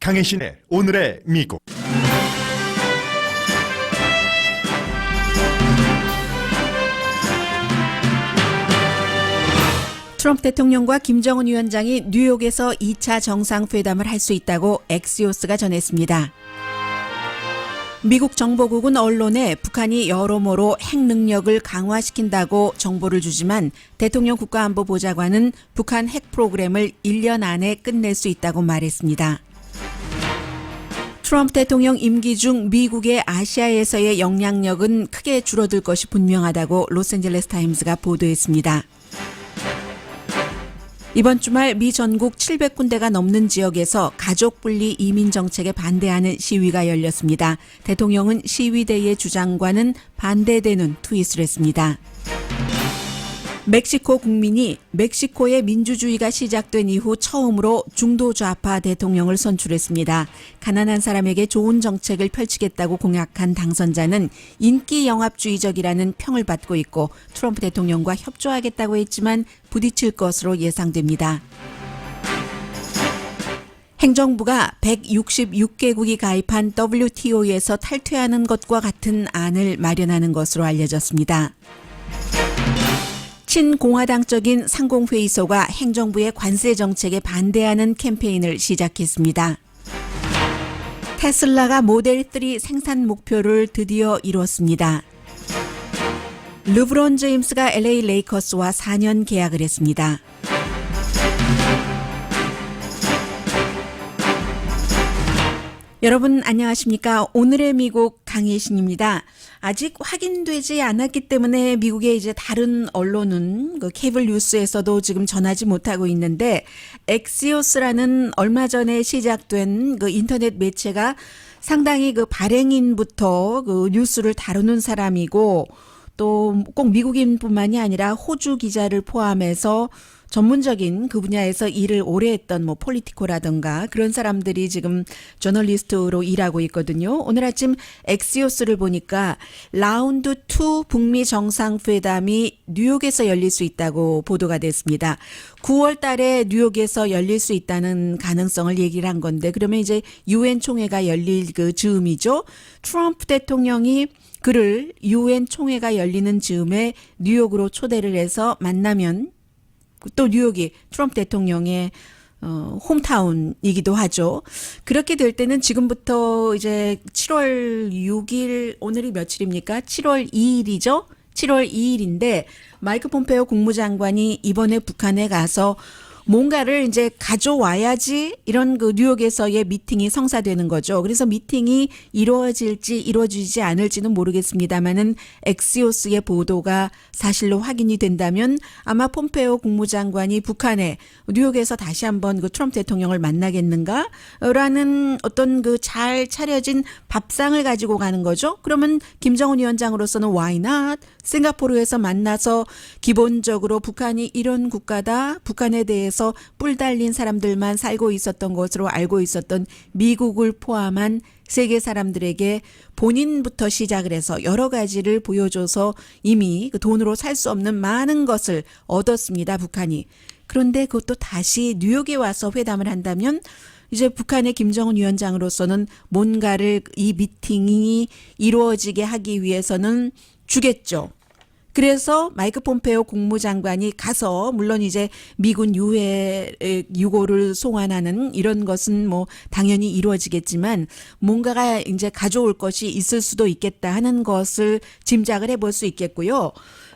강혜신의 오늘의 미국. 트럼프 대통령과 김정은 위원장이 뉴욕에서 2차 정상회담을 할 수 있다고 엑시오스가 전했습니다. 미국 정보국은 언론에 북한이 여러모로 핵 능력을 강화시킨다고 정보를 주지만 대통령 국가안보보좌관은 북한 핵 프로그램을 1년 안에 끝낼 수 있다고 말했습니다. 트럼프 대통령 임기 중 미국의 아시아에서의 영향력은 크게 줄어들 것이 분명하다고 로스앤젤레스 타임스가 보도했습니다. 이번 주말 미 전국 700군데가 넘는 지역에서 가족 분리 이민 정책에 반대하는 시위가 열렸습니다. 대통령은 시위대의 주장과는 반대되는 트윗을 했습니다. 멕시코 국민이 멕시코의 민주주의가 시작된 이후 처음으로 중도 좌파 대통령을 선출했습니다. 가난한 사람에게 좋은 정책을 펼치겠다고 공약한 당선자는 인기 영합주의적이라는 평을 받고 있고 트럼프 대통령과 협조하겠다고 했지만 부딪힐 것으로 예상됩니다. 행정부가 166개국이 가입한 WTO에서 탈퇴하는 것과 같은 안을 마련하는 것으로 알려졌습니다. 친공화당적인 상공회의소가 행정부의 관세 정책에 반대하는 캠페인을 시작했습니다. 테슬라가 모델 3 생산 목표를 드디어 이뤘습니다. 르브론 제임스가 LA 레이커스와 4년 계약을 했습니다. 여러분 안녕하십니까? 오늘의 미국 강혜신입니다. 아직 확인되지 않았기 때문에 미국의 이제 다른 언론은 케이블 뉴스에서도 지금 전하지 못하고 있는데 엑시오스라는 얼마 전에 시작된 인터넷 매체가 상당히 발행인부터 뉴스를 다루는 사람이고 또 꼭 미국인뿐만이 아니라 호주 기자를 포함해서 전문적인 그 분야에서 일을 오래 했던 폴리티코라든가 그런 사람들이 지금 저널리스트로 일하고 있거든요. 오늘 아침 엑시오스를 보니까 라운드 2 북미 정상회담이 뉴욕에서 열릴 수 있다고 보도가 됐습니다. 9월 달에 뉴욕에서 열릴 수 있다는 가능성을 얘기를 한 건데 그러면 이제 유엔 총회가 열릴 그 즈음이죠. 트럼프 대통령이 그를 유엔 총회가 열리는 즈음에 뉴욕으로 초대를 해서 만나면 또 뉴욕이 트럼프 대통령의 홈타운이기도 하죠. 그렇게 될 때는 지금부터 이제 7월 6일 오늘이 며칠입니까? 7월 2일이죠. 7월 2일인데 마이크 폼페오 국무장관이 이번에 북한에 가서 뭔가를 이제 가져와야지 이런 뉴욕에서의 미팅이 성사되는 거죠. 그래서 미팅이 이루어질지 이루어지지 않을지는 모르겠습니다만은 엑시오스의 보도가 사실로 확인이 된다면 아마 폼페오 국무장관이 북한에 뉴욕에서 다시 한번 트럼프 대통령을 만나겠는가라는 어떤 잘 차려진 밥상을 가지고 가는 거죠. 그러면 김정은 위원장으로서는 why not? 싱가포르에서 만나서 기본적으로 북한이 이런 국가다. 북한에 대해서 뿔 달린 사람들만 살고 있었던 것으로 알고 있었던 미국을 포함한 세계 사람들에게 본인부터 시작을 해서 여러 가지를 보여줘서 이미 돈으로 살 수 없는 많은 것을 얻었습니다. 북한이. 그런데 그것도 다시 뉴욕에 와서 회담을 한다면 이제 북한의 김정은 위원장으로서는 뭔가를 이 미팅이 이루어지게 하기 위해서는 주겠죠. 그래서 마이크 폼페오 국무장관이 가서 물론 이제 미군 유고를 송환하는 이런 것은 당연히 이루어지겠지만 뭔가가 이제 가져올 것이 있을 수도 있겠다 하는 것을 짐작을 해볼 수 있겠고요.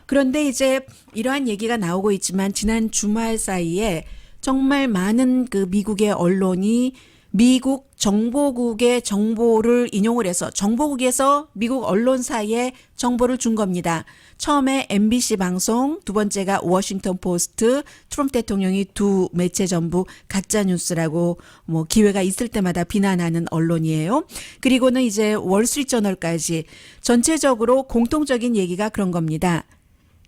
그런데 이제 이러한 얘기가 나오고 있지만 지난 주말 사이에 정말 많은 미국의 언론이 미국 정보국의 정보를 인용을 해서 정보국에서 미국 언론사에 정보를 준 겁니다. 처음에 MBC 방송, 두 번째가 워싱턴 포스트, 트럼프 대통령이 두 매체 전부 가짜뉴스라고 기회가 있을 때마다 비난하는 언론이에요. 그리고는 이제 월스트리트저널까지 전체적으로 공통적인 얘기가 그런 겁니다.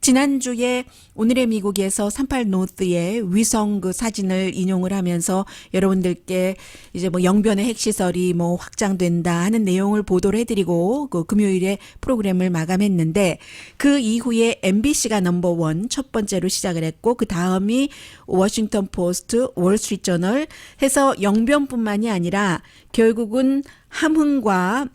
지난주에 오늘의 미국에서 38 노스의 위성 그 사진을 인용을 하면서 여러분들께 이제 뭐 영변의 핵시설이 뭐 확장된다 하는 내용을 보도를 해드리고 그 금요일에 프로그램을 마감했는데 그 이후에 MBC가 넘버원 첫 번째로 시작을 했고 그 다음이 워싱턴 포스트, 월스트리트저널 해서 영변뿐만이 아니라 결국은 함흥과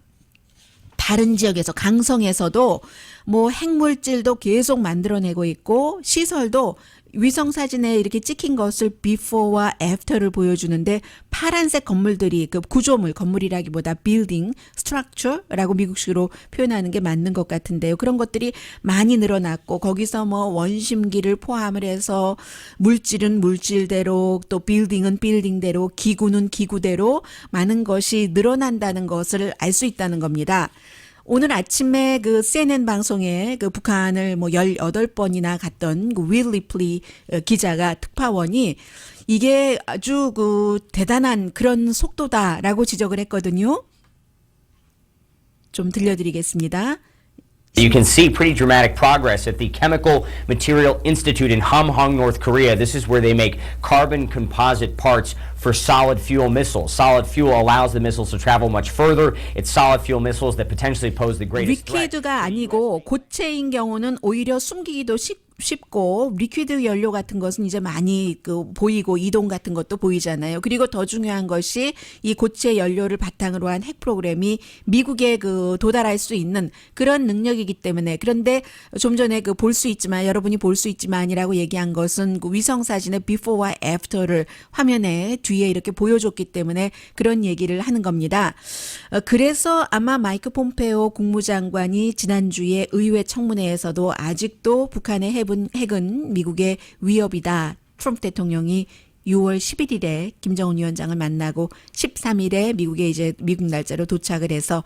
다른 지역에서 강성에서도 뭐 핵물질도 계속 만들어내고 있고 시설도 위성 사진에 이렇게 찍힌 것을 before와 after를 보여주는데 파란색 건물들이 그 구조물 건물이라기보다 building, structure라고 미국식으로 표현하는 게 맞는 것 같은데요. 그런 것들이 많이 늘어났고 거기서 뭐 원심기를 포함을 해서 물질은 물질대로 또 building은 building대로 기구는 기구대로 많은 것이 늘어난다는 것을 알 수 있다는 겁니다. 오늘 아침에 그 CNN 방송에 그 북한을 뭐 18번이나 갔던 그 윌 리플리 기자가 특파원이 이게 아주 그 대단한 그런 속도다라고 지적을 했거든요. 좀 들려드리겠습니다. You can see pretty dramatic progress at the Chemical Material Institute in Hamhung, North Korea. This is where they make carbon composite parts for solid fuel missiles. Solid fuel allows the missiles to travel much further. It's solid fuel missiles that potentially pose the greatest threat. 리퀴드가 아니고 고체인 경우는 오히려 숨기기도 쉽고 리퀴드 연료 같은 것은 이제 많이 그 보이고 이동 같은 것도 보이잖아요. 그리고 더 중요한 것이 이 고체 연료를 바탕으로 한 핵 프로그램이 미국에 그 도달할 수 있는 그런 능력이기 때문에 그런데 좀 전에 그 볼 수 있지만 여러분이 볼 수 있지만이라고 얘기한 것은 그 위성 사진의 before와 after를 화면에 뒤에 이렇게 보여줬기 때문에 그런 얘기를 하는 겁니다. 그래서 아마 마이크 폼페오 국무장관이 지난주에 의회 청문회에서도 아직도 북한의 핵은 미국의 위협이다. 트럼프 대통령이 6월 11일에 김정은 위원장을 만나고 13일에 미국에 이제 미국 날짜로 도착을 해서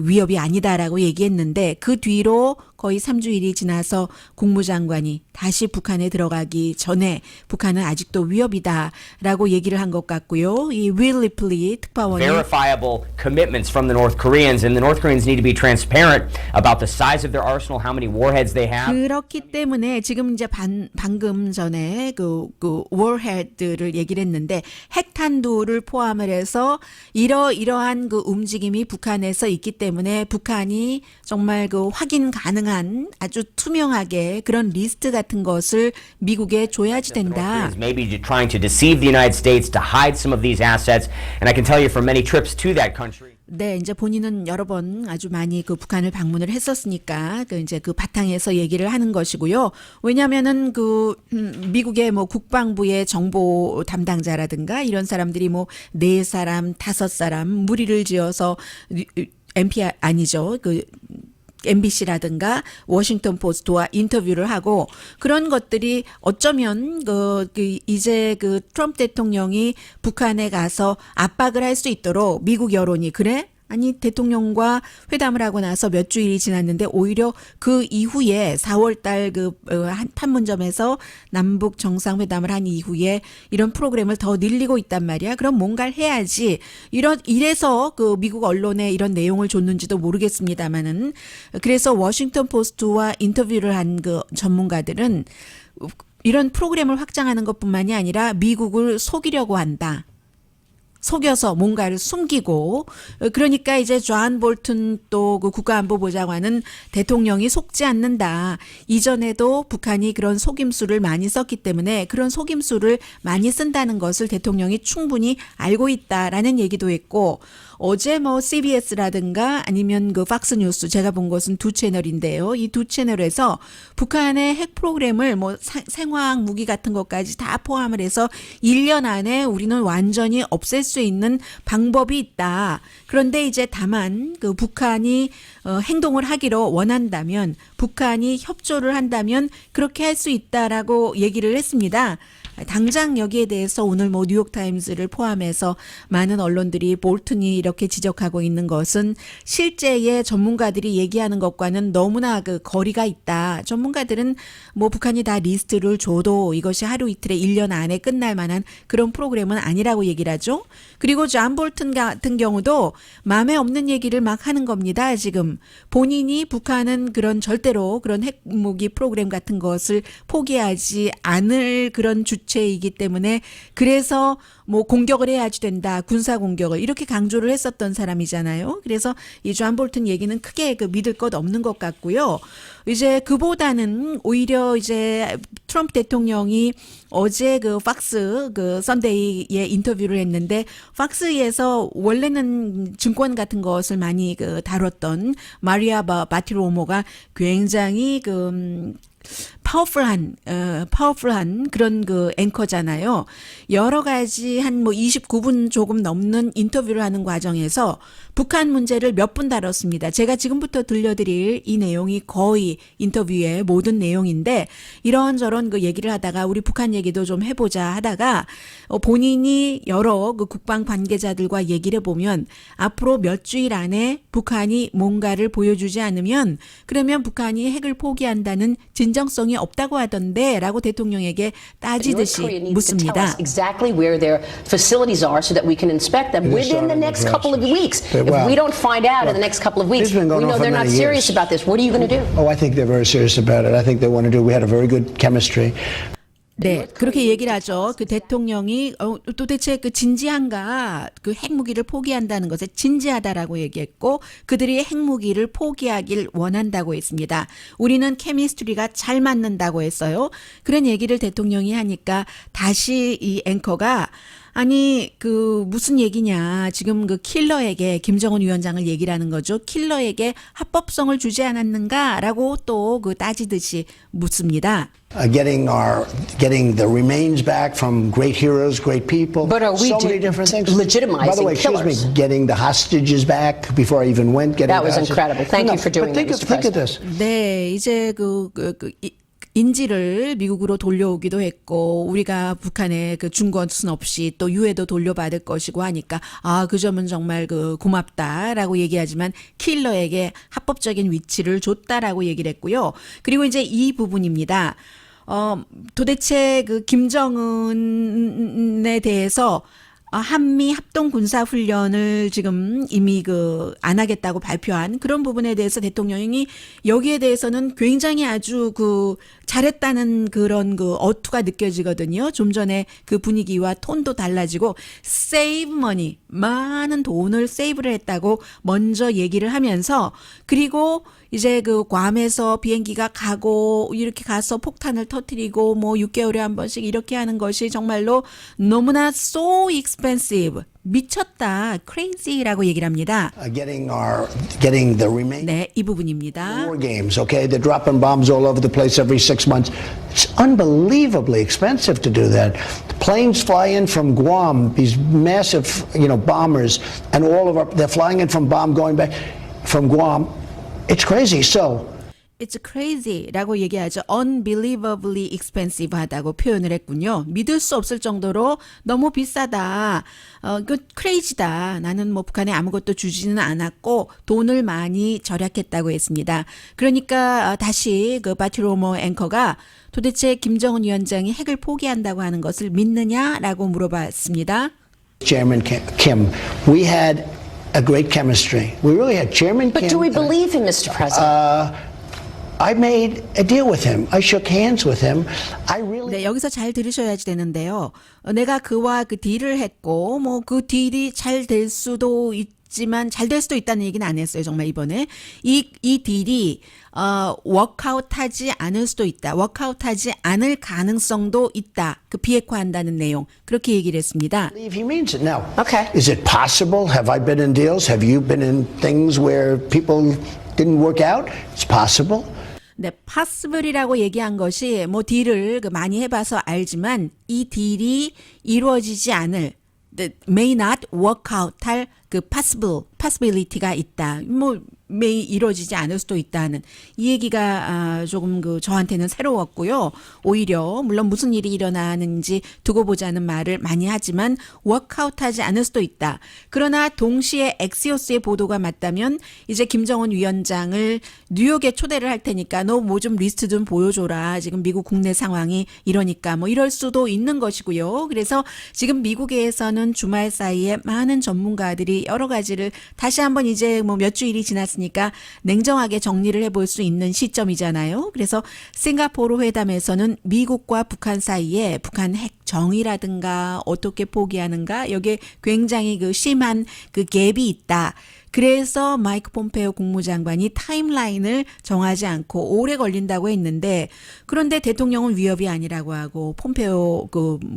위협이 아니다라고 얘기했는데 그 뒤로 거의 3주일이 지나서 국무장관이 다시 북한에 들어가기 전에 북한은 아직도 위협이다라고 얘기를 한 것 같고요. 이 윌 리플리 특파원이 verifiable commitments from the North Koreans, and the North Koreans need to be transparent about the size of their arsenal, how many warheads they have. 그렇기 때문에 지금 이제 방금 전에 그 warhead를 얘기를 했는데 핵탄두를 포함을 해서 이러한 그 움직임이 북한에서 있기 때문에 북한이 정말 그 확인 가능한 아주 투명하게 그런 리스트 같은 것을 미국에 줘야지 된다. Maybe trying to deceive the United States to hide some of these assets, and I can tell you from many trips to that country. 네, 이제 본인은 여러 번 아주 많이 그 북한을 방문을 했었으니까 그 이제 그 바탕에서 얘기를 하는 것이고요. 왜냐하면은 그 미국의 뭐 국방부의 정보 담당자라든가 이런 사람들이 뭐 4사람, 5사람 무리를 지어서 NPR 아니죠. 그 MBC라든가 워싱턴 포스트와 인터뷰를 하고 그런 것들이 어쩌면 이제 그 트럼프 대통령이 북한에 가서 압박을 할 수 있도록 미국 여론이 그래? 아니 대통령과 회담을 하고 나서 몇 주일이 지났는데 오히려 그 이후에 4월 달 그 판문점에서 남북 정상회담을 한 이후에 이런 프로그램을 더 늘리고 있단 말이야. 그럼 뭔가를 해야지. 이래서 그 미국 언론에 이런 내용을 줬는지도 모르겠습니다만은 그래서 워싱턴 포스트와 인터뷰를 한 그 전문가들은 이런 프로그램을 확장하는 것뿐만이 아니라 미국을 속이려고 한다. 속여서 뭔가를 숨기고 그러니까 이제 존 볼튼 또 그 국가안보보좌관은 대통령이 속지 않는다. 이전에도 북한이 그런 속임수를 많이 썼기 때문에 그런 속임수를 많이 쓴다는 것을 대통령이 충분히 알고 있다라는 얘기도 했고 어제 뭐 CBS라든가 아니면 그 팍스뉴스 제가 본 것은 2채널인데요. 이 2채널에서 북한의 핵 프로그램을 뭐 생화학 무기 같은 것까지 다 포함을 해서 1년 안에 우리는 완전히 없앨 수 있는 방법이 있다. 그런데 이제 다만 그 북한이 행동을 하기로 원한다면 북한이 협조를 한다면 그렇게 할 수 있다라고 얘기를 했습니다. 당장 여기에 대해서 오늘 뭐 뉴욕타임스를 포함해서 많은 언론들이 볼튼이 이렇게 지적하고 있는 것은 실제의 전문가들이 얘기하는 것과는 너무나 그 거리가 있다. 전문가들은 뭐 북한이 다 리스트를 줘도 이것이 하루 이틀에 1년 안에 끝날 만한 그런 프로그램은 아니라고 얘기를 하죠. 그리고 존 볼튼 같은 경우도 마음에 없는 얘기를 막 하는 겁니다. 지금 본인이 북한은 그런 절대로 그런 핵무기 프로그램 같은 것을 포기하지 않을 그런 주체이기 때문에 그래서 뭐 공격을 해야지 된다. 군사 공격을 이렇게 강조를 했었던 사람이잖아요. 그래서 이 존 볼튼 얘기는 크게 그 믿을 것 없는 것 같고요. 이제 그보다는 오히려 이제 트럼프 대통령이 어제 그 팍스 그 선데이에 인터뷰를 했는데 팍스에서 원래는 증권 같은 것을 많이 그 다뤘던 마리아 바티로모가 굉장히 그 파워풀한 그런 그 앵커잖아요. 여러 가지 한 뭐 29분 조금 넘는 인터뷰를 하는 과정에서 북한 문제를 몇 분 다뤘습니다. 제가 지금부터 들려드릴 이 내용이 거의 인터뷰의 모든 내용인데 이런저런 그 얘기를 하다가 우리 북한 얘기도 좀 해보자 하다가 본인이 여러 그 국방 관계자들과 얘기를 해보면 앞으로 몇 주일 안에 북한이 뭔가를 보여주지 않으면 그러면 북한이 핵을 포기한다는 진정성이 없다고 하던데 라고 대통령에게 따지듯이 묻습니다. Exactly where their facilities are so that we can inspect them within the next couple of weeks. If we don't find out in the next couple of weeks, we know they're not serious about this. What are you going to do? Oh, I think they're very serious about it. I think they want to do. We had a very good chemistry. 네, 그렇게 얘기를 하죠. 그 대통령이 도대체 그 진지한가? 그 핵무기를 포기한다는 것에 진지하다라고 얘기했고 그들이 핵무기를 포기하길 원한다고 했습니다. 우리는 케미스트리가 잘 맞는다고 했어요. 그런 얘기를 대통령이 하니까 다시 이 앵커가 아니 그 무슨 얘기냐 지금 그 킬러에게 김정은 위원장을 얘기를 하는 거죠. 킬러에게 합법성을 주지 않았는가라고 또 그 따지듯이 묻습니다. Getting the remains back from great heroes, great people. But are we so many different things. legitimizing By the way, excuse killers? me, getting the hostages back before I even went. Getting That was the hostages. incredible. Thank No, you for doing but think that, Mr. think of President. this. 네, 이제 인지를 미국으로 돌려오기도 했고 우리가 북한에 그 준 것은 없이 또 유해도 돌려받을 것이고 하니까 그 점은 정말 그 고맙다라고 얘기하지만 킬러에게 합법적인 위치를 줬다라고 얘기를 했고요. 그리고 이제 이 부분입니다. 도대체 그 김정은에 대해서 한미 합동 군사 훈련을 지금 이미 안 하겠다고 발표한 그런 부분에 대해서 대통령이 여기에 대해서는 굉장히 아주 잘했다는 그런 어투가 느껴지거든요. 좀 전에 그 분위기와 톤도 달라지고 save money, 많은 돈을 세이브를 했다고 먼저 얘기를 하면서 그리고 이제 괌에서 비행기가 가고 이렇게 가서 폭탄을 터뜨리고 뭐 6개월에 한 번씩 이렇게 하는 것이 정말로 너무나 so expensive. 미쳤다. crazy라고 얘기를 합니다. Getting the remains. 네, 이 부분입니다. War games, okay? They're dropping bombs all over the place every 6 months. It's unbelievably expensive to do that. The planes fly in from Guam, these massive, bombers, and they're flying in from going back from Guam. It's crazy. So It's crazy라고 얘기하죠. Unbelievably expensive 하다고 표현을 했군요. 믿을 수 없을 정도로 너무 비싸다. crazy다. 나는 뭐 북한에 아무것도 주지는 않았고 돈을 많이 절약했다고 했습니다. 그러니까 다시 바티로모 앵커가 도대체 김정은 위원장이 핵을 포기한다고 하는 것을 믿느냐라고 물어봤습니다. Chairman Kim, we had a great chemistry. We really had Chairman Kim. But do we believe him, Mr. President? I made a deal with him. I shook hands with him. 네, 여기서 잘 들으셔야지 되는데요. 내가 그와 딜을 했고 뭐 그 딜이 잘 될 수도 있지만 잘 될 수도 있다는 얘기는 안 했어요. 정말 이번에 이 딜이 워크아웃하지 않을 수도 있다. 워크아웃하지 않을 가능성도 있다. 비핵화한다는 내용 그렇게 얘기를 했습니다. I believe he means it now. Okay. Is it possible? Have I been in deals? Have you been in things where people didn't work out? It's possible. 네, possible이라고 얘기한 것이 뭐 딜을 많이 해봐서 알지만 이 딜이 이루어지지 않을 may not work out 할 possibility가 있다. 뭐 매일 이루어지지 않을 수도 있다는 이 얘기가 조금 저한테는 새로웠고요. 오히려 물론 무슨 일이 일어나는지 두고 보자는 말을 많이 하지만 워크아웃하지 않을 수도 있다. 그러나 동시에 엑시오스의 보도가 맞다면 이제 김정은 위원장을 뉴욕에 초대를 할 테니까 너 뭐 좀 리스트 좀 보여줘라. 지금 미국 국내 상황이 이러니까 뭐 이럴 수도 있는 것이고요. 그래서 지금 미국에서는 주말 사이에 많은 전문가들이 여러 가지를 다시 한번 이제 뭐 몇 주일이 지났으니까 냉정하게 정리를 해볼 수 있는 시점이잖아요. 그래서 싱가포르 회담에서는 미국과 북한 사이에 북한 핵 정의라든가 어떻게 포기하는가 여기에 굉장히 심한 갭이 있다. 그래서 마이크 폼페오 국무장관이 타임라인을 정하지 않고 오래 걸린다고 했는데 그런데 대통령은 위협이 아니라고 하고 폼페오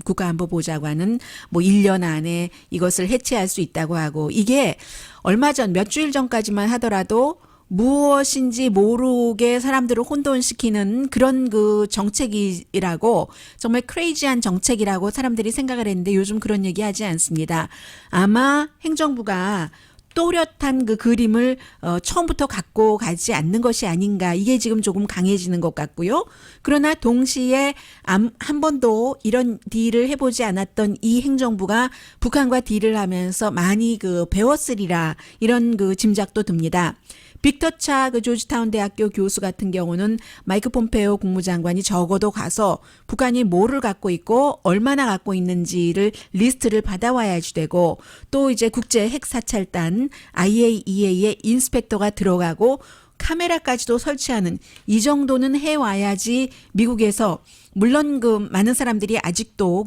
국가안보보좌관은 뭐 1년 안에 이것을 해체할 수 있다고 하고 이게 얼마 전 몇 주일 전까지만 하더라도 무엇인지 모르게 사람들을 혼돈시키는 그런 정책이라고 정말 크레이지한 정책이라고 사람들이 생각을 했는데 요즘 그런 얘기 하지 않습니다. 아마 행정부가 또렷한 그림을 처음부터 갖고 가지 않는 것이 아닌가 이게 지금 조금 강해지는 것 같고요. 그러나 동시에 한 번도 이런 딜을 해보지 않았던 이 행정부가 북한과 딜을 하면서 많이 배웠으리라 이런 짐작도 듭니다. 빅터 차 조지타운 대학교 교수 같은 경우는 마이크 폼페오 국무장관이 적어도 가서 북한이 뭐를 갖고 있고 얼마나 갖고 있는지를 리스트를 받아와야지 되고 또 이제 국제 핵사찰단 IAEA의 인스펙터가 들어가고 카메라까지도 설치하는 이 정도는 해와야지 미국에서 물론 많은 사람들이 아직도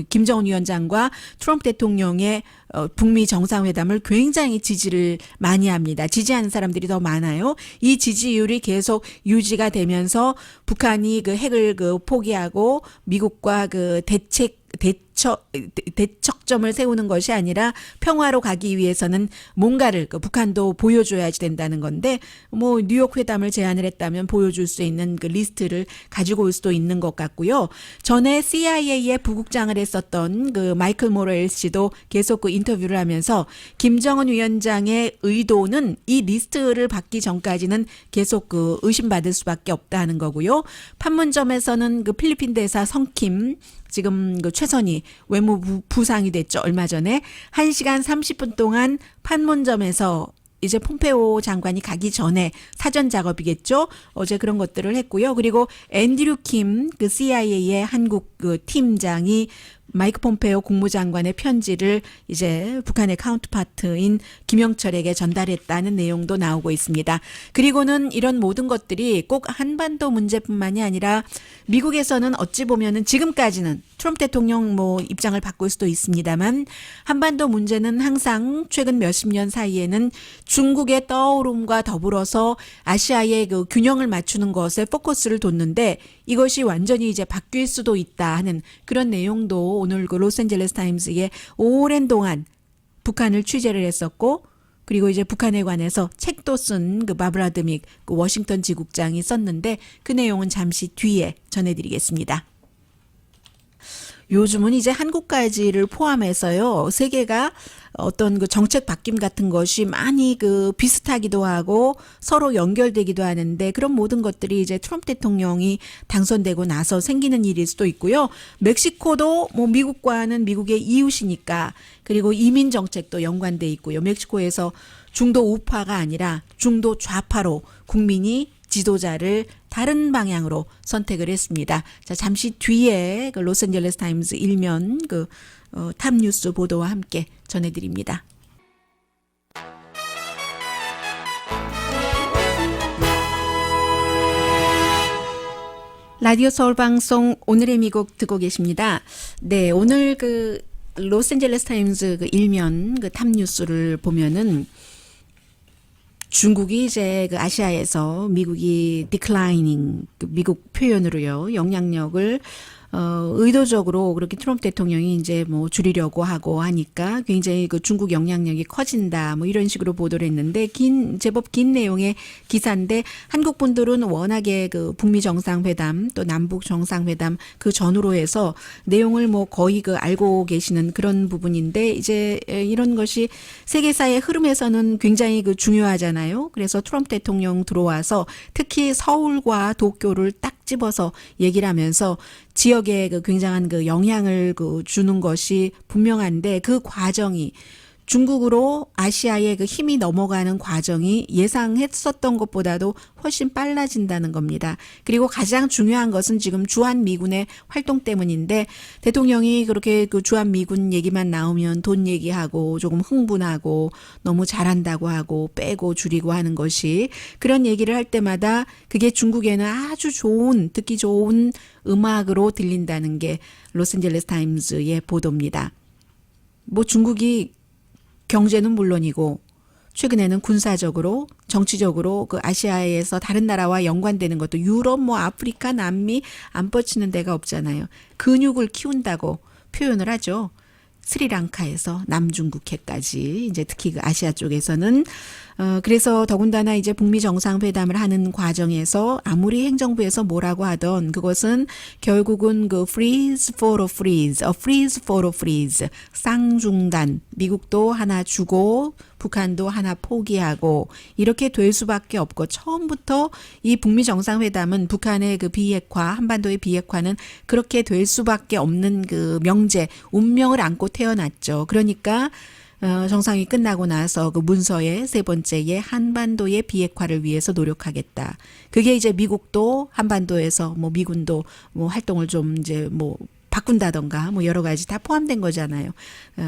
김정은 위원장과 트럼프 대통령의 북미 정상회담을 굉장히 지지를 많이 합니다. 지지하는 사람들이 더 많아요. 이 지지율이 계속 유지가 되면서 북한이 핵을 포기하고 미국과 대척점을 세우는 것이 아니라 평화로 가기 위해서는 뭔가를 북한도 보여줘야지 된다는 건데 뭐 뉴욕 회담을 제안을 했다면 보여줄 수 있는 리스트를 가지고 올 수도 있는 것 같고요. 전에 CIA의 부국장을 했었던 마이클 모렐 씨도 계속 인터뷰를 하면서 김정은 위원장의 의도는 이 리스트를 받기 전까지는 계속 의심받을 수밖에 없다는 거고요. 판문점에서는 필리핀 대사 성킴 지금 최선희 외무부 부상이 됐죠. 얼마 전에 1시간 30분 동안 판문점에서 이제 폼페오 장관이 가기 전에 사전 작업이겠죠. 어제 그런 것들을 했고요. 그리고 앤드류 킴 CIA의 한국 팀장이 마이크 폼페오 국무장관의 편지를 이제 북한의 카운터파트인 김영철에게 전달했다는 내용도 나오고 있습니다. 그리고는 이런 모든 것들이 꼭 한반도 문제뿐만이 아니라 미국에서는 어찌 보면은 지금까지는 트럼프 대통령 입장을 바꿀 수도 있습니다만 한반도 문제는 항상 최근 몇십 년 사이에는 중국의 떠오름과 더불어서 아시아의 균형을 맞추는 것에 포커스를 뒀는데 이것이 완전히 이제 바뀔 수도 있다 하는 그런 내용도 오늘 로스앤젤레스 타임스에 오랜 동안 북한을 취재를 했었고 그리고 이제 북한에 관해서 책도 쓴 바브라 드믹 워싱턴 지국장이 썼는데 그 내용은 잠시 뒤에 전해드리겠습니다. 요즘은 이제 한국까지를 포함해서요. 세계가 어떤 정책 바뀜 같은 것이 많이 비슷하기도 하고 서로 연결되기도 하는데 그런 모든 것들이 이제 트럼프 대통령이 당선되고 나서 생기는 일일 수도 있고요. 멕시코도 미국과는 미국의 이웃이니까 그리고 이민 정책도 연관돼 있고요. 멕시코에서 중도 우파가 아니라 중도 좌파로 국민이 지도자를 다른 방향으로 선택을 했습니다. 자, 잠시 뒤에 로스앤젤레스 타임스 일면 탑뉴스 보도와 함께 전해드립니다. 라디오 서울 방송 오늘의 미국 듣고 계십니다. 네, 오늘 로스앤젤레스 타임스 일면 탑뉴스를 보면은 중국이 이제 아시아에서 미국이 declining 미국 표현으로요 영향력을 의도적으로 그렇게 트럼프 대통령이 이제 뭐 줄이려고 하고 하니까 굉장히 그 중국 영향력이 커진다 뭐 이런 식으로 보도를 했는데 제법 긴 내용의 기사인데 한국 분들은 워낙에 그 북미 정상회담 또 남북 정상회담 그 전후로 해서 내용을 뭐 거의 그 알고 계시는 그런 부분인데 이제 이런 것이 세계사의 흐름에서는 굉장히 그 중요하잖아요. 그래서 트럼프 대통령 들어와서 특히 서울과 도쿄를 딱 집어서 얘기를 하면서 지역에 그 굉장한 그 영향을 그 주는 것이 분명한데 그 과정이 중국으로 아시아의 그 힘이 넘어가는 과정이 예상했었던 것보다도 훨씬 빨라진다는 겁니다. 그리고 가장 중요한 것은 지금 주한미군의 활동 때문인데 대통령이 그렇게 그 주한미군 얘기만 나오면 돈 얘기하고 조금 흥분하고 너무 잘한다고 하고 빼고 줄이고 하는 것이 그런 얘기를 할 때마다 그게 중국에는 아주 좋은 듣기 좋은 음악으로 들린다는 게 로스앤젤레스 타임즈의 보도입니다. 뭐 중국이 경제는 물론이고 최근에는 군사적으로 정치적으로 그 아시아에서 다른 나라와 연관되는 것도 유럽 뭐 아프리카 남미 안 뻗치는 데가 없잖아요. 근육을 키운다고 표현을 하죠. 스리랑카에서 남중국해까지 이제 특히 그 아시아 쪽에서는 그래서 더군다나 이제 북미 정상회담을 하는 과정에서 아무리 행정부에서 뭐라고 하던 그것은 결국은 그 freeze for a freeze, a freeze for a freeze, 쌍중단, 미국도 하나 주고 북한도 하나 포기하고 이렇게 될 수밖에 없고 처음부터 이 북미 정상회담은 북한의 그 비핵화, 한반도의 비핵화는 그렇게 될 수밖에 없는 그 명제, 운명을 안고 태어났죠. 그러니까 정상이 끝나고 나서 그 문서의 세 번째에 한반도의 비핵화를 위해서 노력하겠다. 그게 이제 미국도 한반도에서 뭐 미군도 뭐 활동을 좀 이제 뭐 바꾼다던가 뭐 여러 가지 다 포함된 거잖아요.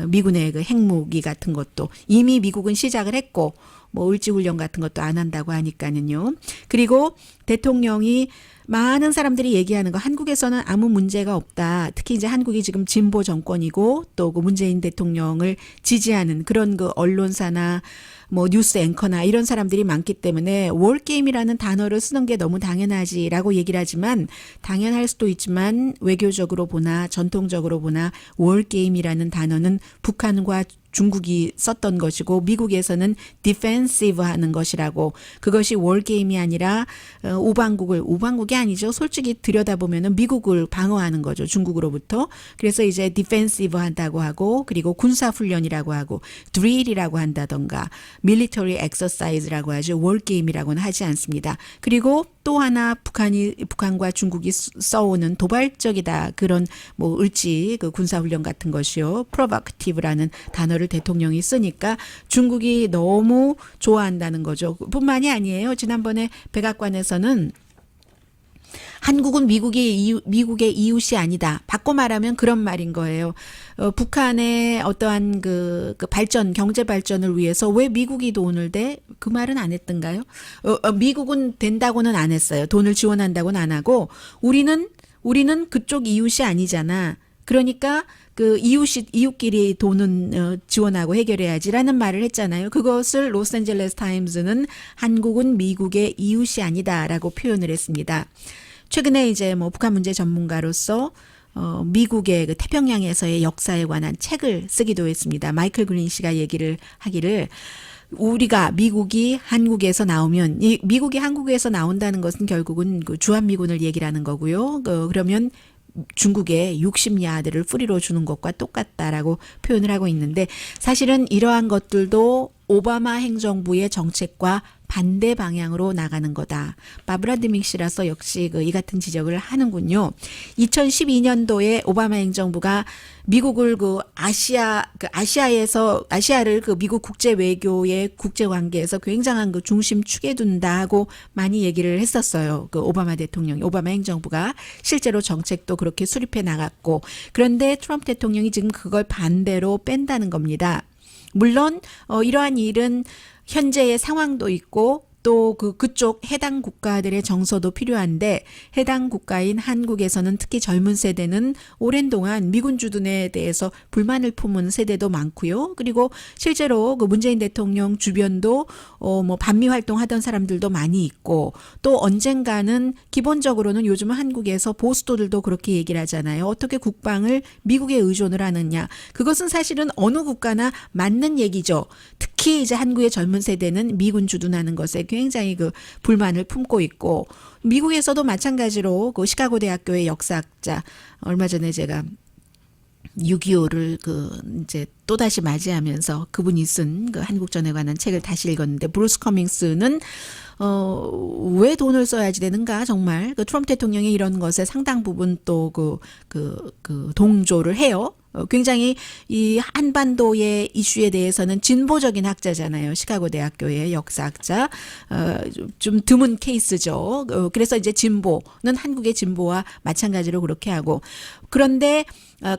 미군의 그 핵무기 같은 것도 이미 미국은 시작을 했고 뭐 을지훈련 같은 것도 안 한다고 하니까는요. 그리고 대통령이 많은 사람들이 얘기하는 거 한국에서는 아무 문제가 없다. 특히 이제 한국이 지금 진보 정권이고 또 그 문재인 대통령을 지지하는 그런 그 언론사나 뭐 뉴스 앵커나 이런 사람들이 많기 때문에 월게임이라는 단어를 쓰는 게 너무 당연하지라고 얘기를 하지만 당연할 수도 있지만 외교적으로 보나 전통적으로 보나 월게임이라는 단어는 북한과 중국이 썼던 것이고 미국에서는 디펜시브 하는 것이라고 그것이 월게임이 아니라 우방국이 아니죠. 솔직히 들여다보면 미국을 방어하는 거죠. 중국으로부터. 그래서 이제 디펜시브 한다고 하고 그리고 군사훈련이라고 하고 드릴이라고 한다던가 밀리터리 엑서사이즈라고 하죠. 월게임이라고는 하지 않습니다. 그리고 또 하나 북한과 중국이 써오는 도발적이다. 그런 뭐 을지 그 군사훈련 같은 것이요. provocative라는 단어를 대통령이 쓰니까 중국이 너무 좋아한다는 거죠. 뿐만이 아니에요. 지난번에 백악관에서는 한국은 미국의 이웃이 아니다. 바꿔 말하면 그런 말인 거예요. 북한의 어떠한 그 발전, 경제 발전을 위해서 왜 미국이 돈을 대? 그 말은 안 했던가요? 미국은 된다고는 안 했어요. 돈을 지원한다고는 안 하고 우리는 그쪽 이웃이 아니잖아. 그러니까 그 이웃끼리 돈은 지원하고 해결해야지라는 말을 했잖아요. 그것을 로스앤젤레스 타임즈는 한국은 미국의 이웃이 아니다라고 표현을 했습니다. 최근에 이제 뭐 북한 문제 전문가로서 미국의 그 태평양에서의 역사에 관한 책을 쓰기도 했습니다. 마이클 그린 씨가 얘기를 하기를 우리가 미국이 한국에서 나오면 이 미국이 한국에서 나온다는 것은 결국은 그 주한미군을 얘기를 하는 거고요. 그러면 중국에 60야드를 뿌리로 주는 것과 똑같다라고 표현을 하고 있는데 사실은 이러한 것들도 오바마 행정부의 정책과 반대 방향으로 나가는 거다. 바브라 드밍시라서 역시 이 같은 지적을 하는군요. 2012년도에 오바마 행정부가 미국을 아시아를 그 미국 국제 외교의 국제 관계에서 굉장한 그 중심축에 둔다고 많이 얘기를 했었어요. 그 오바마 행정부가 실제로 정책도 그렇게 수립해 나갔고 그런데 트럼프 대통령이 지금 그걸 반대로 뺀다는 겁니다. 물론 이러한 일은 현재의 상황도 있고 또 그쪽 해당 국가들의 정서도 필요한데 해당 국가인 한국에서는 특히 젊은 세대는 오랜 동안 미군 주둔에 대해서 불만을 품은 세대도 많고요. 그리고 실제로 그 문재인 대통령 주변도 뭐 반미 활동하던 사람들도 많이 있고 또 언젠가는 기본적으로는 요즘은 한국에서 보수도들도 그렇게 얘기를 하잖아요. 어떻게 국방을 미국에 의존을 하느냐. 그것은 사실은 어느 국가나 맞는 얘기죠. 특히 이제 한국의 젊은 세대는 미군 주둔하는 것에 굉장히 그 불만을 품고 있고 미국에서도 마찬가지로 그 시카고 대학교의 역사학자 얼마 전에 제가 6.25를 이제 또다시 맞이하면서 그분이 쓴 그 한국전에 관한 책을 다시 읽었는데 브루스 커밍스는 왜 돈을 써야지 되는가 정말 그 트럼프 대통령이 이런 것에 상당 부분 또 동조를 해요. 굉장히 이 한반도의 이슈에 대해서는 진보적인 학자잖아요. 시카고 대학교의 역사학자. 좀 드문 케이스죠. 그래서 이제 진보는 한국의 진보와 마찬가지로 그렇게 하고 그런데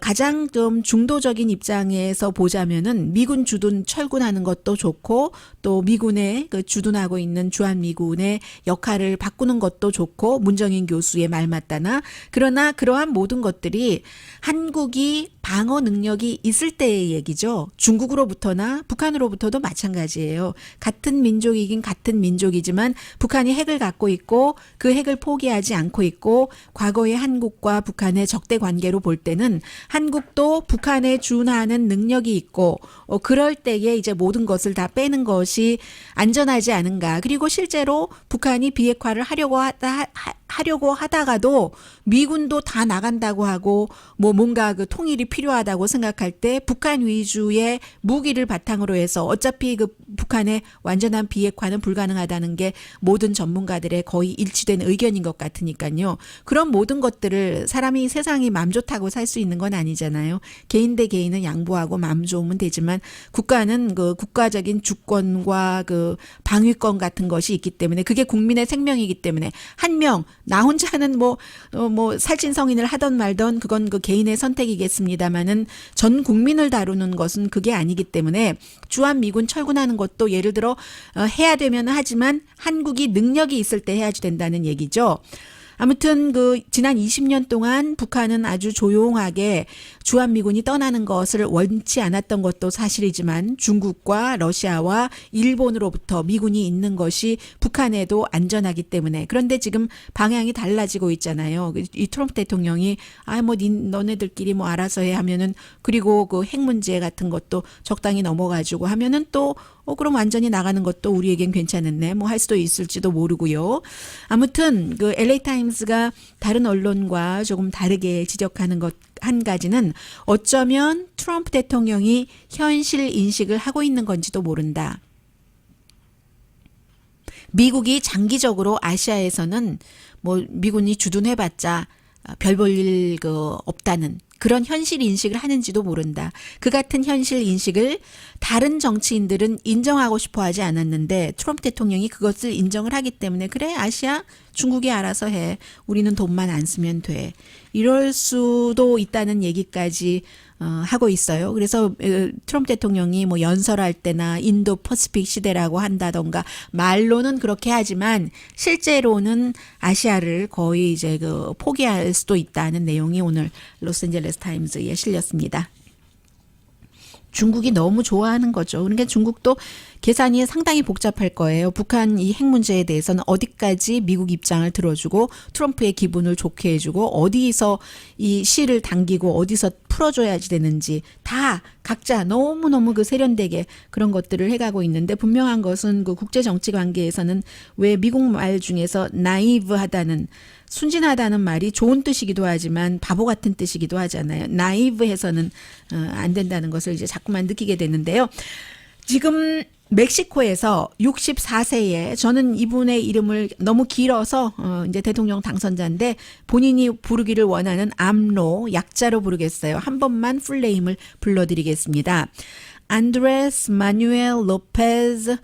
가장 좀 중도적인 입장에서 보자면은 미군 주둔 철군하는 것도 좋고 또 미군의 그 주둔하고 있는 주한미군의 역할을 바꾸는 것도 좋고 문정인 교수의 말 맞다나 그러나 그러한 모든 것들이 한국이 방어 능력이 있을 때의 얘기죠. 중국으로부터나 북한으로부터도 마찬가지예요. 같은 민족이긴 같은 민족이지만 북한이 핵을 갖고 있고 그 핵을 포기하지 않고 있고 과거의 한국과 북한의 적대 관계로 볼 때는 한국도 북한에 준하는 능력이 있고 그럴 때에 이제 모든 것을 다 빼는 것이 안전하지 않은가. 그리고 실제로 북한이 비핵화를 하려고 하다가도 미군도 다 나간다고 하고 뭔가 그 통일이 필요하다고 생각할 때 북한 위주의 무기를 바탕으로 해서 어차피 그 북한의 완전한 비핵화는 불가능하다는 게 모든 전문가들의 거의 일치된 의견인 것 같으니까요. 그런 모든 것들을 사람이 세상이 맘 좋다고 살 수 있는 건 아니잖아요. 개인 대 개인은 양보하고 맘 좋으면 되지만 국가는 그 국가적인 주권과 그 방위권 같은 것이 있기 때문에 그게 국민의 생명이기 때문에 한 명 나 혼자는 뭐 살찐성인을 하던 말던 그건 그 개인의 선택이겠습니다만은 전 국민을 다루는 것은 그게 아니기 때문에 주한미군 철군하는 것도 예를 들어 해야 되면 하지만 한국이 능력이 있을 때 해야지 된다는 얘기죠. 아무튼 그 지난 20년 동안 북한은 아주 조용하게 주한미군이 떠나는 것을 원치 않았던 것도 사실이지만 중국과 러시아와 일본으로부터 미군이 있는 것이 북한에도 안전하기 때문에 그런데 지금 방향이 달라지고 있잖아요. 이 트럼프 대통령이 너네들끼리 뭐 알아서 해 하면은 그리고 그 핵 문제 같은 것도 적당히 넘어가지고 하면은 또 그럼 완전히 나가는 것도 우리에겐 괜찮았네. 뭐 할 수도 있을지도 모르고요. 아무튼 그 LA 타임스가 다른 언론과 조금 다르게 지적하는 것 한 가지는 어쩌면 트럼프 대통령이 현실 인식을 하고 있는 건지도 모른다. 미국이 장기적으로 아시아에서는 뭐 미군이 주둔해봤자 별 볼 일 없다는 그런 현실 인식을 하는지도 모른다. 그 같은 현실 인식을 다른 정치인들은 인정하고 싶어 하지 않았는데 트럼프 대통령이 그것을 인정을 하기 때문에 그래 아시아 중국이 알아서 해. 우리는 돈만 안 쓰면 돼. 이럴 수도 있다는 얘기까지 하고 있어요. 그래서 트럼프 대통령이 뭐 연설할 때나 인도 퍼시픽 시대라고 한다던가 말로는 그렇게 하지만 실제로는 아시아를 거의 이제 포기할 수도 있다는 내용이 오늘 로스앤젤레스 타임즈에 실렸습니다. 중국이 너무 좋아하는 거죠. 그러니까 중국도 계산이 상당히 복잡할 거예요. 북한 이 핵 문제에 대해서는 어디까지 미국 입장을 들어주고 트럼프의 기분을 좋게 해주고 어디서 이 실을 당기고 어디서 풀어줘야지 되는지 다 각자 너무너무 그 세련되게 그런 것들을 해가고 있는데 분명한 것은 그 국제정치 관계에서는 왜 미국 말 중에서 나이브하다는 순진하다는 말이 좋은 뜻이기도 하지만 바보 같은 뜻이기도 하잖아요. 나이브해서는 안 된다는 것을 이제 자꾸만 느끼게 되는데요. 지금 멕시코에서 64세에 저는 이분의 이름을 너무 길어서 이제 대통령 당선자인데 본인이 부르기를 원하는 암로 약자로 부르겠어요. 한 번만 풀네임을 불러드리겠습니다. 안드레스 마누엘 로페즈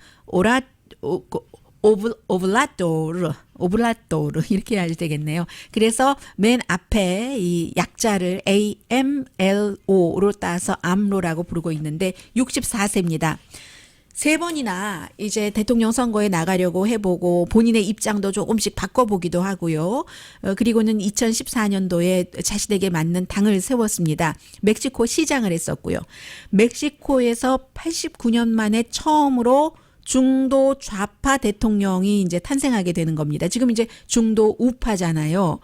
오블라도르 이렇게 해야 되겠네요. 그래서 맨 앞에 이 약자를 AMLO로 따서 암로라고 부르고 있는데 64세입니다. 세 번이나 이제 대통령 선거에 나가려고 해보고 본인의 입장도 조금씩 바꿔보기도 하고요. 그리고는 2014년도에 자신에게 맞는 당을 세웠습니다. 멕시코 시장을 했었고요. 멕시코에서 89년 만에 처음으로 중도 좌파 대통령이 이제 탄생하게 되는 겁니다. 지금 이제 중도 우파잖아요.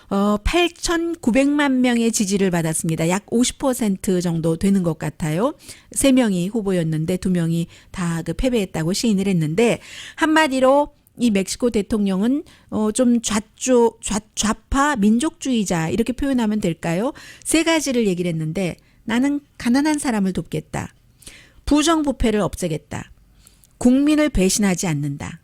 8,900만 명의 지지를 받았습니다. 약 50% 정도 되는 것 같아요. 3명이 후보였는데 2명이 다 그 패배했다고 시인을 했는데 한마디로 이 멕시코 대통령은 좀 좌파 민족주의자 이렇게 표현하면 될까요? 세 가지를 얘기를 했는데 나는 가난한 사람을 돕겠다. 부정부패를 없애겠다. 국민을 배신하지 않는다.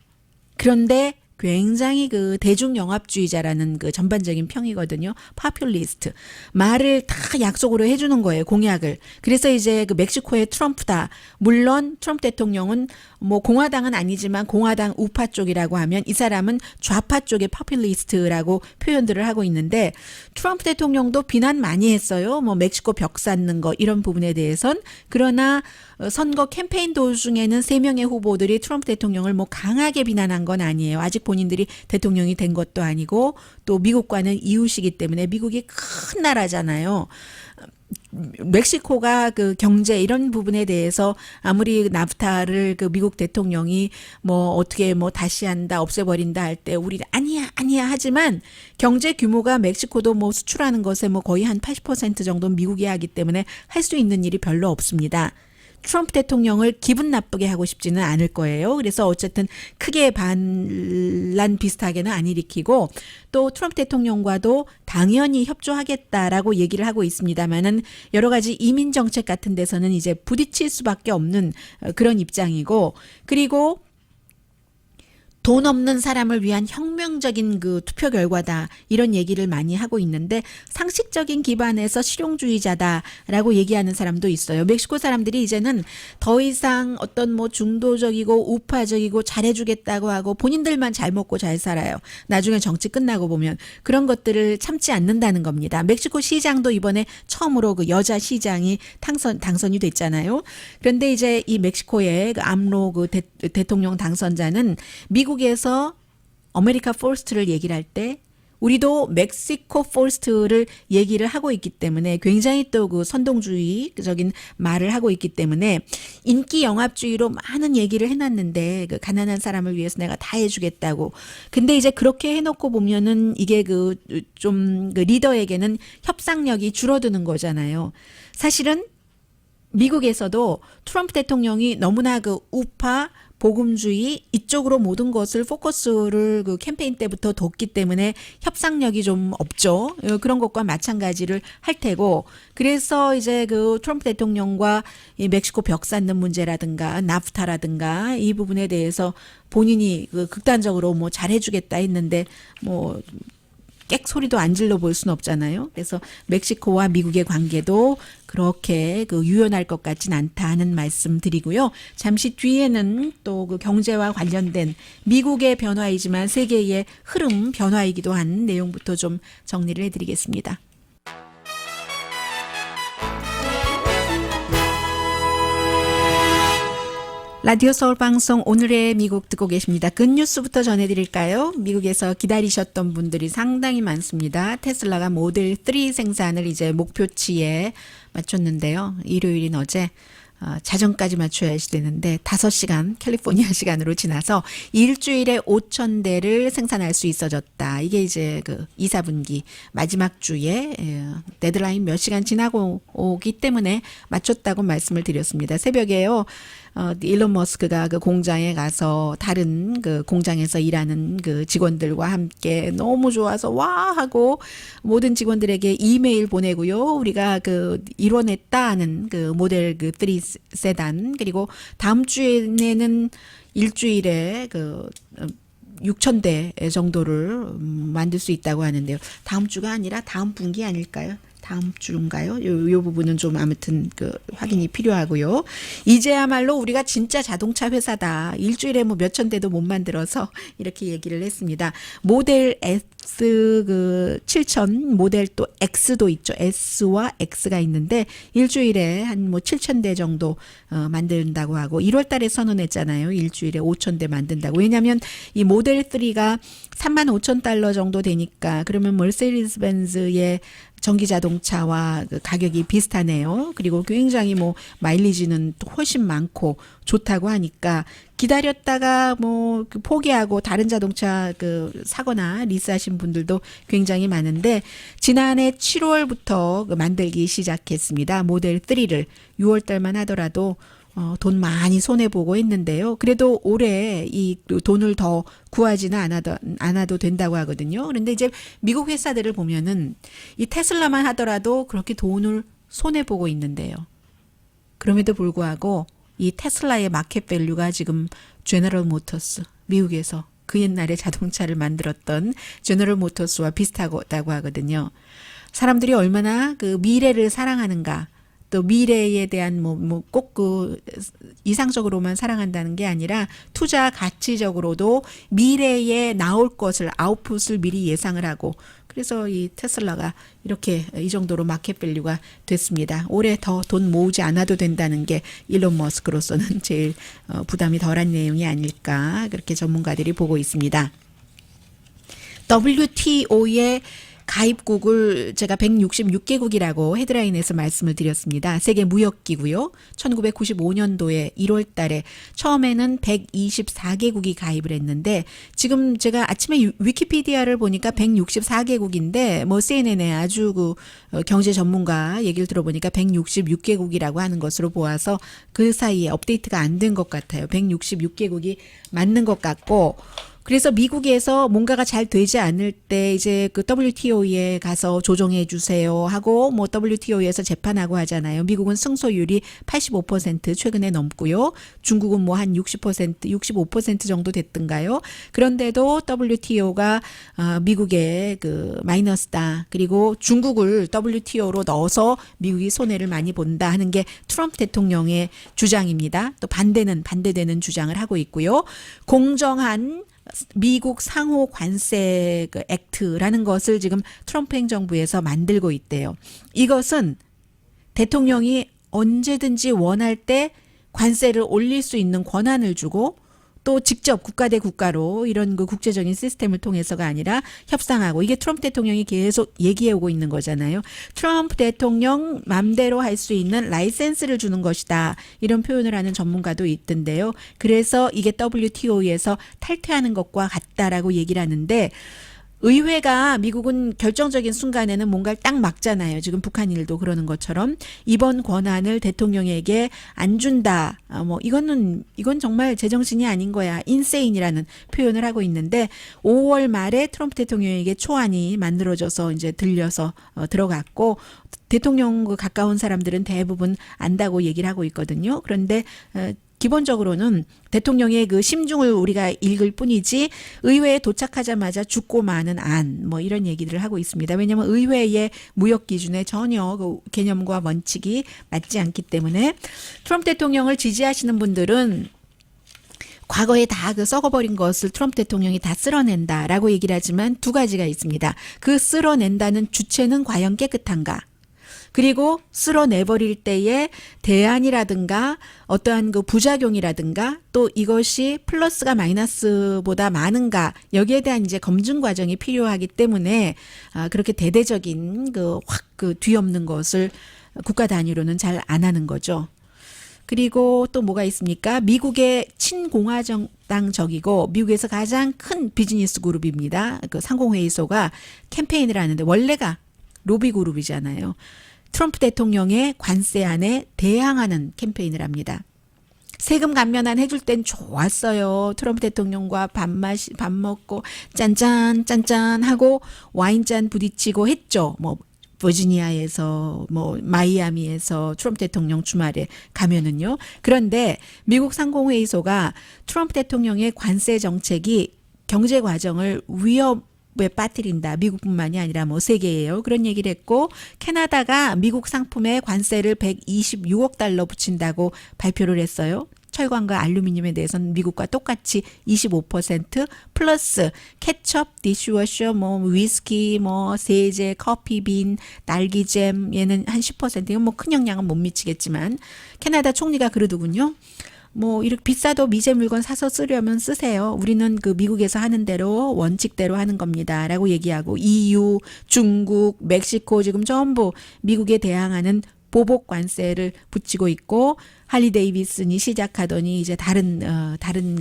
그런데 굉장히 그 대중영합주의자라는 그 전반적인 평이거든요. 파퓰리스트. 말을 다 약속으로 해주는 거예요. 공약을. 그래서 이제 그 멕시코의 트럼프다. 물론 트럼프 대통령은 뭐 공화당은 아니지만 공화당 우파 쪽이라고 하면 이 사람은 좌파 쪽의 파퓰리스트라고 표현들을 하고 있는데 트럼프 대통령도 비난 많이 했어요. 뭐 멕시코 벽 쌓는 거 이런 부분에 대해선. 그러나 선거 캠페인 도중에는 3명의 후보들이 트럼프 대통령을 뭐 강하게 비난한 건 아니에요. 아직 본인들이 대통령이 된 것도 아니고 또 미국과는 이웃이기 때문에 미국이 큰 나라잖아요. 멕시코가 그 경제 이런 부분에 대해서 아무리 나프타를 그 미국 대통령이 뭐 어떻게 뭐 다시 한다 없애버린다 할 때 우리 아니야 하지만 경제 규모가 멕시코도 뭐 수출하는 것에 뭐 거의 한 80% 정도 미국이 하기 때문에 할 수 있는 일이 별로 없습니다. 트럼프 대통령을 기분 나쁘게 하고 싶지는 않을 거예요. 그래서 어쨌든 크게 반란 비슷하게는 안 일으키고 또 트럼프 대통령과도 당연히 협조하겠다라고 얘기를 하고 있습니다만은 여러 가지 이민 정책 같은 데서는 이제 부딪힐 수밖에 없는 그런 입장이고 그리고 돈 없는 사람을 위한 혁명적인 그 투표 결과다 이런 얘기를 많이 하고 있는데 상식적인 기반에서 실용주의자다라고 얘기하는 사람도 있어요. 멕시코 사람들이 이제는 더 이상 어떤 뭐 중도적이고 우파적이고 잘해주겠다고 하고 본인들만 잘 먹고 잘 살아요. 나중에 정치 끝나고 보면 그런 것들을 참지 않는다는 겁니다. 멕시코 시장도 이번에 처음으로 그 여자 시장이 당선이 됐잖아요. 그런데 이제 이 멕시코의 그 암로 그 대통령 당선자는 미국에서 아메리카 포스트를 얘기를 할 때 우리도 멕시코 포스트를 얘기를 하고 있기 때문에 굉장히 또 그 선동주의적인 말을 하고 있기 때문에 인기 영합주의로 많은 얘기를 해놨는데 그 가난한 사람을 위해서 내가 다 해주겠다고. 근데 이제 그렇게 해놓고 보면은 이게 그 좀 그 리더에게는 협상력이 줄어드는 거잖아요. 사실은 미국에서도 트럼프 대통령이 너무나 그 우파 복음주의 이쪽으로 모든 것을 포커스를 그 캠페인 때부터 뒀기 때문에 협상력이 좀 없죠. 그런 것과 마찬가지를 할 테고 그래서 이제 그 트럼프 대통령과 이 멕시코 벽 쌓는 문제라든가 나프타라든가 이 부분에 대해서 본인이 그 극단적으로 뭐 잘해주겠다 했는데 뭐 객 소리도 안 질러 볼 수는 없잖아요. 그래서 멕시코와 미국의 관계도 그렇게 그 유연할 것 같진 않다는 말씀 드리고요. 잠시 뒤에는 또 그 경제와 관련된 미국의 변화이지만 세계의 흐름 변화이기도 한 내용부터 좀 정리를 해드리겠습니다. 라디오 서울 방송 오늘의 미국 듣고 계십니다. 굿뉴스부터 전해드릴까요? 미국에서 기다리셨던 분들이 상당히 많습니다. 테슬라가 모델 3 생산을 이제 목표치에 맞췄는데요. 일요일인 어제 자정까지 맞춰야 되는데 5시간 캘리포니아 시간으로 지나서 일주일에 5,000대를 생산할 수 있어졌다. 이게 이제 그 2, 4분기 마지막 주에 데드라인 몇 시간 지나고 오기 때문에 맞췄다고 말씀을 드렸습니다. 새벽에요. 일론 머스크가 그 공장에 가서 다른 그 공장에서 일하는 그 직원들과 함께 너무 좋아서 와 하고 모든 직원들에게 이메일 보내고요. 우리가 그 이뤄냈다 하는 그 모델 그 3 세단 그리고 다음 주에는 일주일에 그 6,000대 정도를 만들 수 있다고 하는데요. 다음 주가 아니라 다음 분기 아닐까요? 다음 주인가요? 요 부분은 좀 아무튼 그 확인이 필요하고요. 이제야말로 우리가 진짜 자동차 회사다. 일주일에 뭐 몇천 대도 못 만들어서 이렇게 얘기를 했습니다. 모델 S 그 7000 모델 또 X도 있죠. S와 X가 있는데 일주일에 한 뭐 7000대 정도 만든다고 하고 1월 달에 선언했잖아요. 일주일에 5000대 만든다고. 왜냐하면 이 모델 3가 35,000달러 정도 되니까 그러면 머세디스 벤츠의 전기 자동차와 그 가격이 비슷하네요. 그리고 굉장히 뭐 마일리지는 또 훨씬 많고 좋다고 하니까 기다렸다가 뭐 포기하고 다른 자동차 그 사거나 리스하신 분들도 굉장히 많은데 지난해 7월부터 만들기 시작했습니다. 모델 3를 6월 달만 하더라도 돈 많이 손해보고 했는데요. 그래도 올해 이 돈을 더 구하지는 않아도 된다고 하거든요. 그런데 이제 미국 회사들을 보면은 이 테슬라만 하더라도 그렇게 돈을 손해보고 있는데요. 그럼에도 불구하고 이 테슬라의 마켓 밸류가 지금 제너럴 모터스, 미국에서 그 옛날에 자동차를 만들었던 제너럴 모터스와 비슷하다고 하거든요. 사람들이 얼마나 그 미래를 사랑하는가, 또 미래에 대한 꼭 그 이상적으로만 사랑한다는 게 아니라 투자 가치적으로도 미래에 나올 것을 아웃풋을 미리 예상을 하고 그래서 이 테슬라가 이렇게 이 정도로 마켓 밸류가 됐습니다. 올해 더 돈 모으지 않아도 된다는 게 일론 머스크로서는 제일 부담이 덜한 내용이 아닐까 그렇게 전문가들이 보고 있습니다. WTO의 가입국을 제가 166개국이라고 헤드라인에서 말씀을 드렸습니다. 세계 무역기구요. 1995년도에 1월 달에 처음에는 124개국이 가입을 했는데 지금 제가 아침에 위키피디아를 보니까 164개국인데 뭐 CNN에 아주 그 경제 전문가 얘기를 들어보니까 166개국이라고 하는 것으로 보아서 그 사이에 업데이트가 안 된 것 같아요. 166개국이 맞는 것 같고 그래서 미국에서 뭔가가 잘 되지 않을 때 이제 그 WTO에 가서 조정해 주세요 하고 뭐 WTO에서 재판하고 하잖아요. 미국은 승소율이 85% 최근에 넘고요. 중국은 뭐 한 60%, 65% 정도 됐던가요. 그런데도 WTO가 미국의 그 마이너스다. 그리고 중국을 WTO로 넣어서 미국이 손해를 많이 본다 하는 게 트럼프 대통령의 주장입니다. 또 반대되는 주장을 하고 있고요. 공정한 미국 상호 관세 그 액트라는 것을 지금 트럼프 행정부에서 만들고 있대요. 이것은 대통령이 언제든지 원할 때 관세를 올릴 수 있는 권한을 주고 또 직접 국가 대 국가로 이런 그 국제적인 시스템을 통해서가 아니라 협상하고 이게 트럼프 대통령이 계속 얘기해 오고 있는 거잖아요. 트럼프 대통령 맘대로 할 수 있는 라이센스를 주는 것이다. 이런 표현을 하는 전문가도 있던데요. 그래서 이게 WTO에서 탈퇴하는 것과 같다라고 얘기를 하는데 의회가 미국은 결정적인 순간에는 뭔가를 딱 막잖아요. 지금 북한 일도 그러는 것처럼 이번 권한을 대통령에게 안 준다. 이건 정말 제정신이 아닌 거야. 인세인이라는 표현을 하고 있는데 5월 말에 트럼프 대통령에게 초안이 만들어져서 이제 들려서 들어갔고 대통령 가까운 사람들은 대부분 안다고 얘기를 하고 있거든요. 그런데 기본적으로는 대통령의 그 심중을 우리가 읽을 뿐이지 의회에 도착하자마자 죽고 마는 안 뭐 이런 얘기들을 하고 있습니다. 왜냐하면 의회의 무역 기준에 전혀 그 개념과 원칙이 맞지 않기 때문에 트럼프 대통령을 지지하시는 분들은 과거에 다 그 썩어버린 것을 트럼프 대통령이 다 쓸어낸다라고 얘기를 하지만 두 가지가 있습니다. 그 쓸어낸다는 주체는 과연 깨끗한가? 그리고 쓸어내버릴 때의 대안이라든가 어떠한 그 부작용이라든가 또 이것이 플러스가 마이너스보다 많은가 여기에 대한 이제 검증 과정이 필요하기 때문에 그렇게 대대적인 그 확 그 뒤엎는 것을 국가 단위로는 잘 안 하는 거죠. 그리고 또 뭐가 있습니까? 미국의 친공화당적이고 미국에서 가장 큰 비즈니스 그룹입니다. 그 상공회의소가 캠페인을 하는데 원래가 로비 그룹이잖아요. 트럼프 대통령의 관세안에 대항하는 캠페인을 합니다. 세금 감면안 해줄 땐 좋았어요. 트럼프 대통령과 밥 먹고 짠짠 하고 와인잔 부딪히고 했죠. 뭐 버지니아에서 뭐 마이애미에서 트럼프 대통령 주말에 가면은요. 그런데 미국 상공회의소가 트럼프 대통령의 관세 정책이 경제 과정을 에 빠뜨린다. 미국뿐만이 아니라 뭐 세계예요. 그런 얘기를 했고 캐나다가 미국 상품에 관세를 126억 달러 붙인다고 발표를 했어요. 철광과 알루미늄에 대해서는 미국과 똑같이 25% 플러스 케첩, 디쉬워셔, 뭐 위스키, 뭐 세제, 커피빈, 딸기잼 얘는 한 10%. 이건 뭐 큰 영향은 못 미치겠지만 캐나다 총리가 그러더군요. 뭐 이렇게 비싸도 미제 물건 사서 쓰려면 쓰세요. 우리는 그 미국에서 하는 대로 원칙대로 하는 겁니다라고 얘기하고 EU, 중국, 멕시코 지금 전부 미국에 대항하는 보복 관세를 붙이고 있고 할리 데이비슨이 시작하더니 이제 다른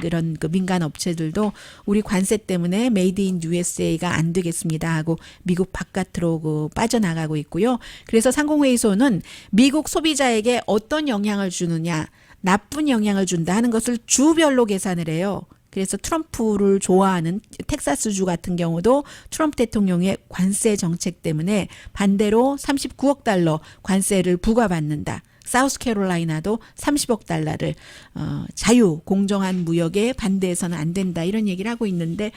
그런 그 민간 업체들도 우리 관세 때문에 메이드 인 USA가 안 되겠습니다 하고 미국 바깥으로 그 빠져나가고 있고요. 그래서 상공회의소는 미국 소비자에게 어떤 영향을 주느냐, 나쁜 영향을 준다 하는 것을 주별로 계산을 해요. 그래서 트럼프를 좋아하는 텍사스주 같은 경우도 트럼프 대통령의 관세 정책 때문에 반대로 39억 달러 관세를 부과받는다. 사우스캐롤라이나도 30억 달러를 자유 공정한 무역에 반대해서는 안 된다. 이런 얘기를 하고 있는데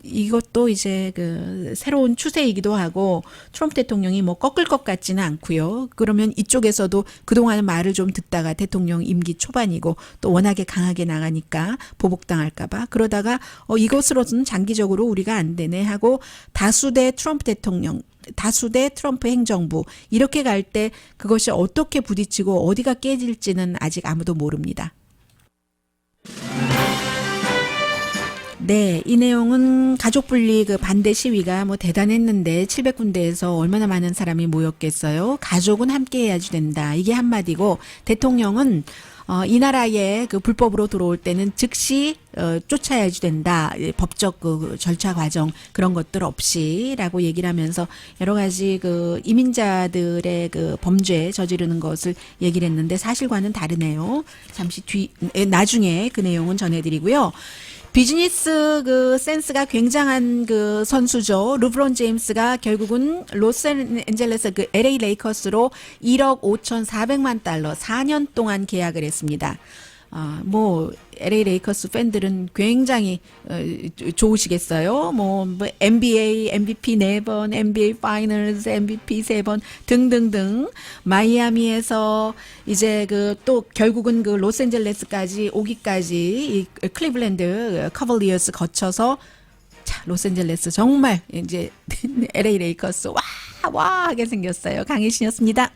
이것도 이제 그 새로운 추세이기도 하고 트럼프 대통령이 뭐 꺾을 것 같지는 않고요. 그러면 이쪽에서도 그동안 말을 좀 듣다가 대통령 임기 초반이고 또 워낙에 강하게 나가니까 보복당할까 봐 그러다가 이것으로는 장기적으로 우리가 안 되네 하고 다수대 트럼프 대통령 다수대 트럼프 행정부 이렇게 갈 때 그것이 어떻게 부딪히고 어디가 깨질지는 아직 아무도 모릅니다. 네, 이 내용은 가족 분리 그 반대 시위가 뭐 대단했는데 700군데에서 얼마나 많은 사람이 모였겠어요. 가족은 함께 해야지 된다. 이게 한마디고 대통령은 이 나라에 그 불법으로 들어올 때는 즉시 쫓아야지 된다. 법적 그 절차 과정 그런 것들 없이라고 얘기를 하면서 여러 가지 그 이민자들의 그 범죄 저지르는 것을 얘기를 했는데 사실과는 다르네요. 잠시 나중에 그 내용은 전해드리고요. 비즈니스 그 센스가 굉장한 그 선수죠. 르브론 제임스가 결국은 로스앤젤레스 그 LA 레이커스로 1억 5,400만 달러 4년 동안 계약을 했습니다. 뭐 LA 레이커스 팬들은 굉장히 좋으시겠어요. 뭐 NBA MVP 4번, NBA 파이널스 MVP 3번 등등등 마이애미에서 이제 그 또 결국은 그 로스앤젤레스까지 오기까지 이 클리블랜드 커벌리어스 거쳐서 자, 로스앤젤레스 정말 이제 LA 레이커스 와 하게 생겼어요. 강혜신이었습니다.